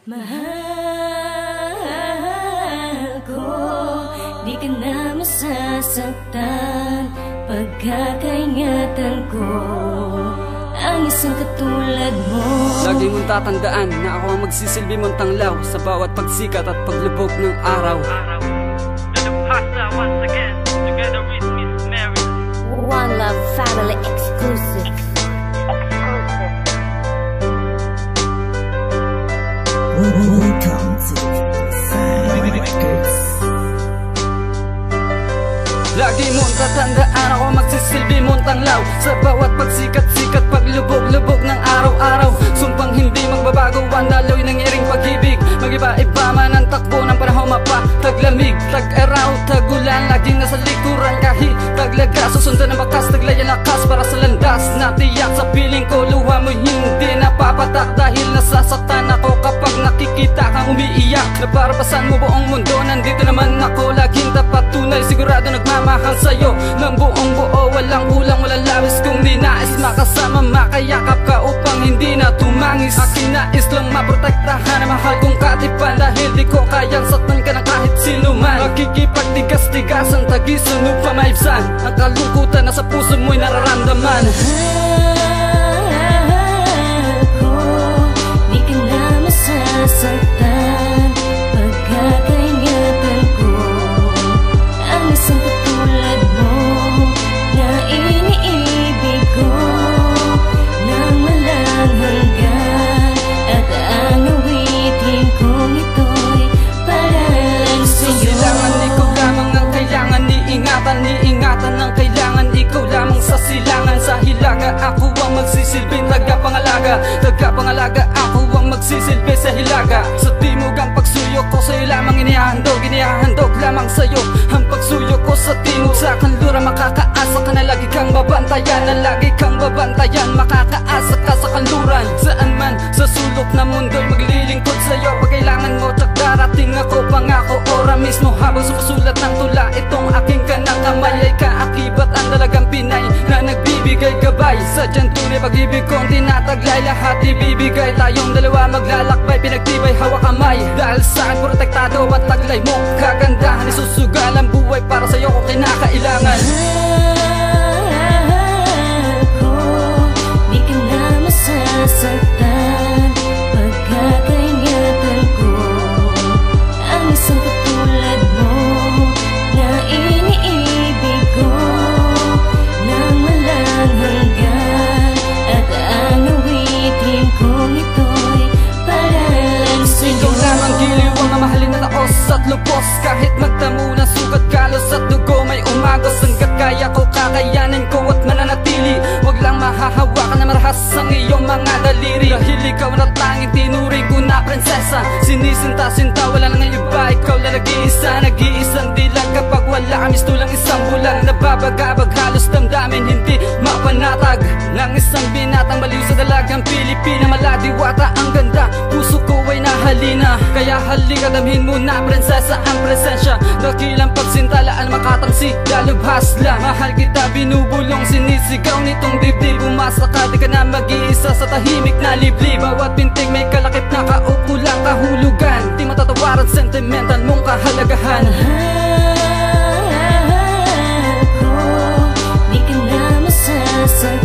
Mahal ko, di ka na masasaktan. Pagkakaingatan ko ang isang katulad mo. Lagi mong tatandaan na ako ang magsisilbi mong tanglaw sa bawat pagsikat at paglubog ng araw. Once again, together with Miss Mary. One Love Family exclusive. Welcome to Records. Lagi mong tatandaan ako magsisilbi mong tanglaw sa bawat pagsikat-sikat, paglubog-lubog ng araw-araw. Sumpang hindi magbabago ang daloy ng iring pag-ibig. Mag-iba-iba man ang takbo ng panahon, mapa taglamig, tag-araw, tag-ulan, laging nasa likuran kahit taglaga. Susundan ng bakas, taglay ang lakas para sa landas na tiyak. Sa piling ko luha mo hindi napapatak dahil nasasaktan ako kapag nakikita kang umiiyak. Naparapasan mo buong mundo, nandito naman ako laging tapat, tunay sigurado nagmamahal sa'yo ng buong buo. Walang kulang, walang labis kung ninais makasama, makayakap ka upang hindi na tumangis. Aking nais lang maprotektahan ang mahal kong katipan, dahil di ko kayang saktan ka ng kahit sino man. Makikipagtigas-tigasan, tagisan upang maibsan ang kalungkutan na sa puso mo'y nararamdaman. Mahal ko, di ka na masasaktan. Pagkakaingatan ko ang isang katulad mo na iniibig ko nang walang hanggan. At ang awitin kong ito'y para lang sa'yo. Silangan, ikaw lamang ang kailangan iingatan, iingatan ang kailangan, ikaw lamang sa silangan. Sa hilaga ako ang magsisilbing tagapangalaga, tagapangalaga ako ang magsisilbi sa hilaga. Sa timog ang pagsuyo ko sa'yo lamang inihahandog, inihahandog lamang sa'yo ang pagsuyo ko sa timog. Sa kanlura makakaasa ka na lagi kang babantayan, na lagi kang babantayan. Makakaasa ka sa kanluran, saan man sa sulok na mundo'y maglilingkod sa'yo. Pag kailangan mo, tsak darating ako, pangako ora mismo. Habang sumusulat ng tula itong aking kanang kamay, ay kaakibat ang dalagang Pinay na nagbibigay gabay. Sadyang tunay pag-ibig kong tinataglay, lahat ibibigay. Tayong dalawa maglalakbay, pinagtibay, hawak kamay. Dahil saan protektado at taglay mo kagandahan, isusugal ang buhay para sa'yo ko kinakailangan. Mahal ko, di ka na masasaktan. Pagkakaingatan ko ang isang katulad mo na iniibig ko nang walang hanggan. At ang awitin kong ito'y para lang sa'yo. Ikaw lamang giliw ang mamahalin na taos at lubos. Kahit magtamo na sugat, kalos at dugo, may umagos. Hanggat kaya ko, kakayanin ko at mananatili. Huwag lang mahahawakan na marahas ang iyong mga daliri. Dahil ikaw na tanging tinuring ko na prinsesa. Sinisinta-sinta, wala nang iba, ikaw lang nag-iisa. Nag-iisang dilag kapag wala kami, tulang isang bulan. Nababagabag halos damdamin, hindi mapanatag ng isang binatang baliw sa dalagang Pilipina. Maladiwata ang ganda, puso ko ay nahalina. Kaya halika, damhin mo na prinsesa ang presensya. Dakilang pagsintalaan, makatangsi, lalubhas lang. Mahal kita, binubulong, sinisigaw nitong dibdib. Umasa ka, di ka na mag-iisa sa tahimik na liblib. Bawat pintig may kalakip na kaukulang kahulugan. Di matatawaran, sentimental mong kahalagahan. Mahal ko, di ka na masasaktan.